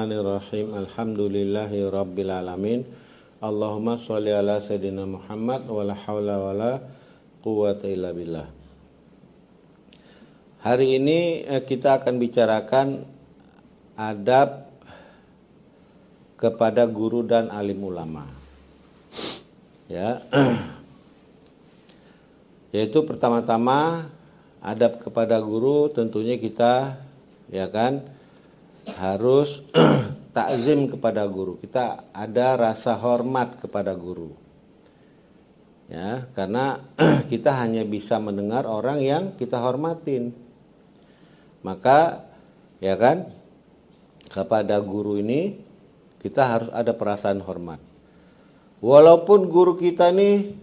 Bismillahirrahmanirrahim. Alhamdulillahi rabbil alamin. Allahumma sholli ala sayyidina Muhammad wa la haula wa la quwwata illa billah. Hari ini kita akan bicarakan adab kepada guru dan alim ulama. Ya. Yaitu pertama-tama adab kepada guru, tentunya kita harus takzim kepada guru. Kita ada rasa hormat kepada guru. Ya, karena kita hanya bisa mendengar orang yang kita hormatin. Maka kepada guru ini kita harus ada perasaan hormat. Walaupun guru kita nih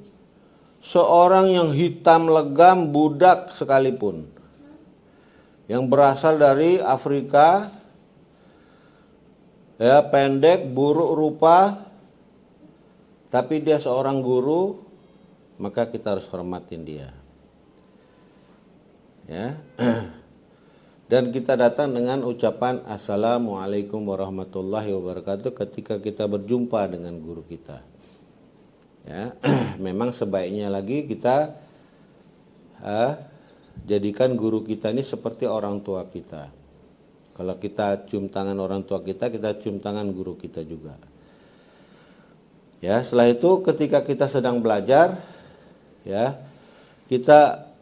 seorang yang hitam legam, budak sekalipun, yang berasal dari Afrika, ya, pendek, buruk rupa, tapi dia seorang guru, maka kita harus hormatin dia. Ya. Dan kita datang dengan ucapan Assalamualaikum warahmatullahi wabarakatuh ketika kita berjumpa dengan guru kita. Ya, memang sebaiknya lagi kita jadikan guru kita ini seperti orang tua kita. Kalau kita cium tangan orang tua kita, kita cium tangan guru kita juga. Ya, setelah itu ketika kita sedang belajar, ya, kita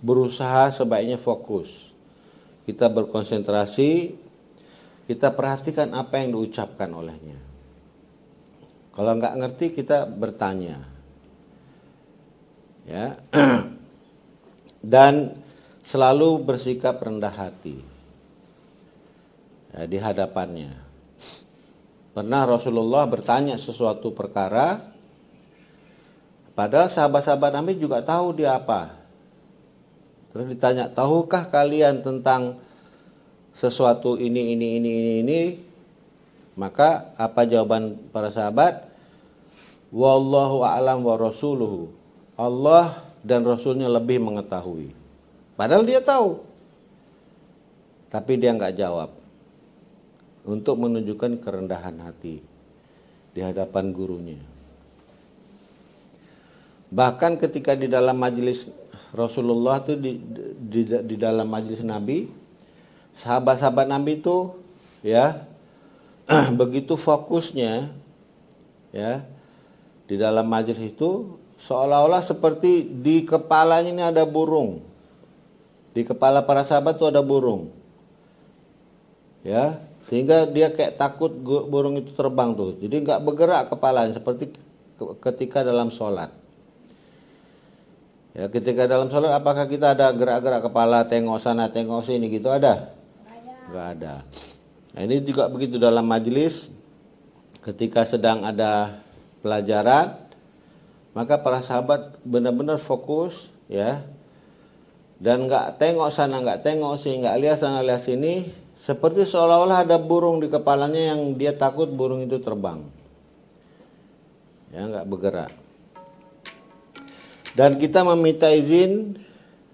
berusaha sebaiknya fokus. Kita berkonsentrasi, kita perhatikan apa yang diucapkan olehnya. Kalau nggak ngerti kita bertanya, ya, dan selalu bersikap rendah hati, ya, di hadapannya. Pernah Rasulullah bertanya sesuatu perkara, padahal sahabat-sahabat Nabi juga tahu dia apa. Terus ditanya, tahukah kalian tentang sesuatu ini? Maka apa jawaban para sahabat? Wallahu a'lam wa rasuluhu. Allah dan Rasulnya lebih mengetahui. Padahal dia tahu. Tapi dia nggak jawab. Untuk menunjukkan kerendahan hati di hadapan gurunya. Bahkan ketika di dalam majelis Rasulullah itu di dalam majelis Nabi, sahabat-sahabat Nabi itu, ya, begitu fokusnya, ya, di dalam majelis itu seolah-olah seperti di kepalanya ini ada burung. Di kepala para sahabat itu ada burung. Ya, sehingga dia kayak takut burung itu terbang tuh. Jadi enggak bergerak kepalanya seperti ketika dalam sholat. Ya, ketika dalam sholat apakah kita ada gerak-gerak kepala, tengok sana, tengok sini gitu, ada? Enggak ada. Nah, ini juga begitu dalam majelis, ketika sedang ada pelajaran, maka para sahabat benar-benar fokus, ya, dan nggak tengok sana, nggak tengok sini, nggak lihat sana, lihat sini, seperti seolah-olah ada burung di kepalanya yang dia takut burung itu terbang, ya, nggak bergerak. Dan kita meminta izin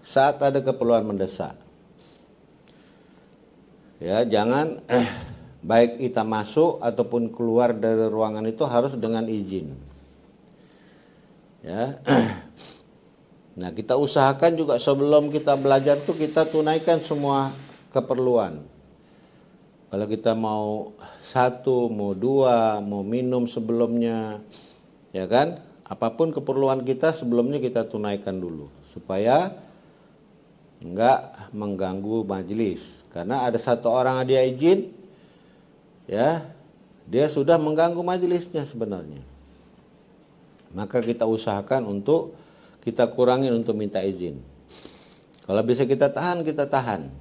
saat ada keperluan mendesak. Ya, jangan baik kita masuk ataupun keluar dari ruangan itu harus dengan izin. Ya. Nah, kita usahakan juga sebelum kita belajar tuh kita tunaikan semua keperluan. Kalau kita mau satu, mau dua, mau minum sebelumnya, ya kan? Apapun keperluan kita sebelumnya kita tunaikan dulu supaya enggak mengganggu majelis. Karena ada satu orang dia izin, ya, dia sudah mengganggu majelisnya sebenarnya. Maka kita usahakan untuk kita kurangin untuk minta izin. Kalau bisa kita tahan, kita tahan.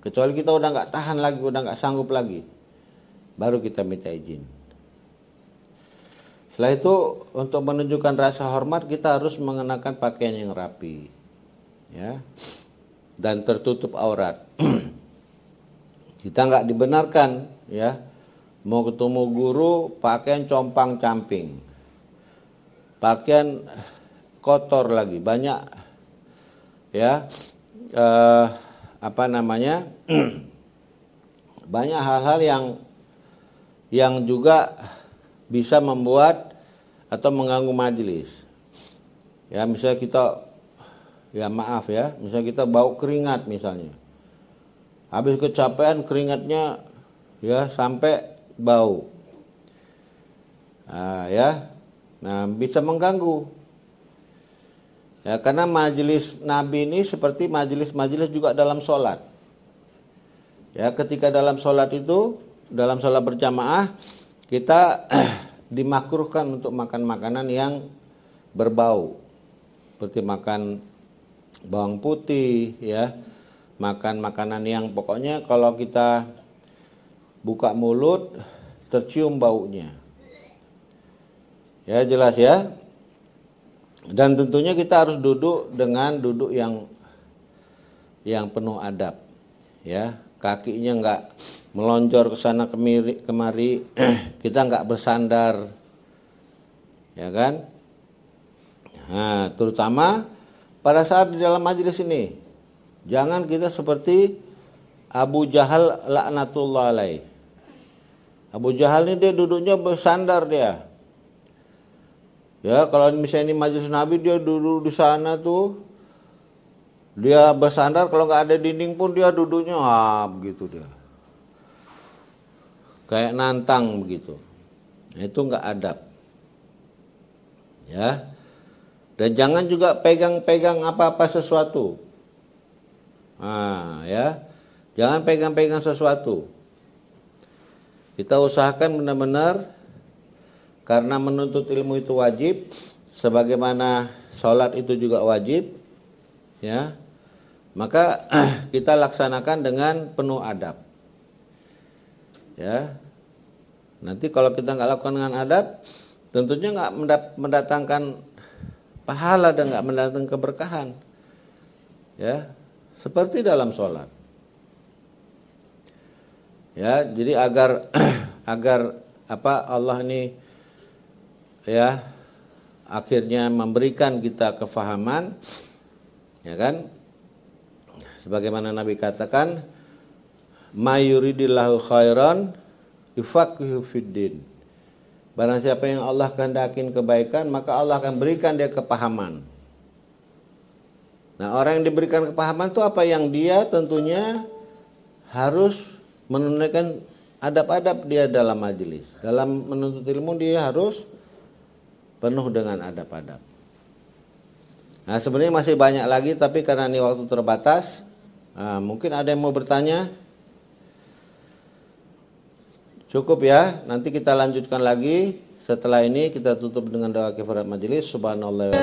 Kecuali kita udah nggak tahan lagi, udah nggak sanggup lagi, baru kita minta izin. Setelah itu untuk menunjukkan rasa hormat kita harus mengenakan pakaian yang rapi, ya, dan tertutup aurat. Kita nggak dibenarkan, ya, mau ketemu guru pakaian compang-camping, pakaian kotor lagi, banyak, ya, banyak hal-hal yang yang juga bisa membuat atau mengganggu majelis. Ya, misalnya kita, ya maaf ya, misalnya kita bau keringat misalnya. Habis kecapean keringatnya ya sampai bau. Nah, bisa mengganggu. Ya, karena majelis Nabi ini seperti majelis-majelis juga dalam sholat. Ya, ketika dalam sholat itu, dalam sholat berjamaah, kita dimakruhkan untuk makan makanan yang berbau. Seperti makan bawang putih, ya, makan makanan yang pokoknya kalau kita buka mulut tercium baunya. Ya, jelas ya. Dan tentunya kita harus duduk dengan duduk yang penuh adab. Ya, kakinya enggak melonjor ke sana kemari, kita enggak bersandar. Ya kan? Nah, terutama pada saat di dalam majelis ini, jangan kita seperti Abu Jahal laknatullah alaih. Abu Jahal ini dia duduknya bersandar dia. Ya, kalau misalnya ini majelis Nabi, dia duduk di sana tuh, dia bersandar, kalau nggak ada dinding pun dia duduknya begitu dia, kayak nantang begitu. Nah, itu nggak adab. Ya, dan jangan juga pegang-pegang apa-apa sesuatu. Ya, jangan pegang-pegang sesuatu. Kita usahakan benar-benar, karena menuntut ilmu itu wajib, sebagaimana sholat itu juga wajib, ya, maka kita laksanakan dengan penuh adab. Ya, nanti kalau kita nggak lakukan dengan adab, tentunya nggak mendatangkan pahala dan nggak mendatangkan keberkahan. Ya, seperti dalam sholat. Ya, jadi agar Allah ini ya akhirnya memberikan kita kefahaman, ya kan, sebagaimana Nabi katakan, may yuridillahu khairan yufaqihu fiddin. Barang siapa yang Allah kehendakin kebaikan, maka Allah akan berikan dia kepahaman. Nah, orang yang diberikan kepahaman itu apa? Yang dia tentunya harus menunaikan adab-adab dia dalam majelis. Dalam menuntut ilmu dia harus penuh dengan adab-adab. Nah, sebenarnya masih banyak lagi, tapi karena ini waktu terbatas, mungkin ada yang mau bertanya. Cukup ya, nanti kita lanjutkan lagi. Setelah ini kita tutup dengan doa kifarat majelis. Subhanallah wa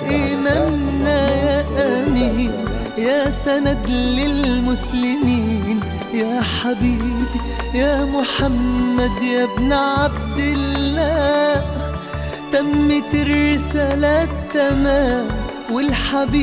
bihamdihi. Ya sanad lil muslimin, ya habibi, ya Muhammad, ya ibn Abdillah. تمت الرسالة تمام والحبيب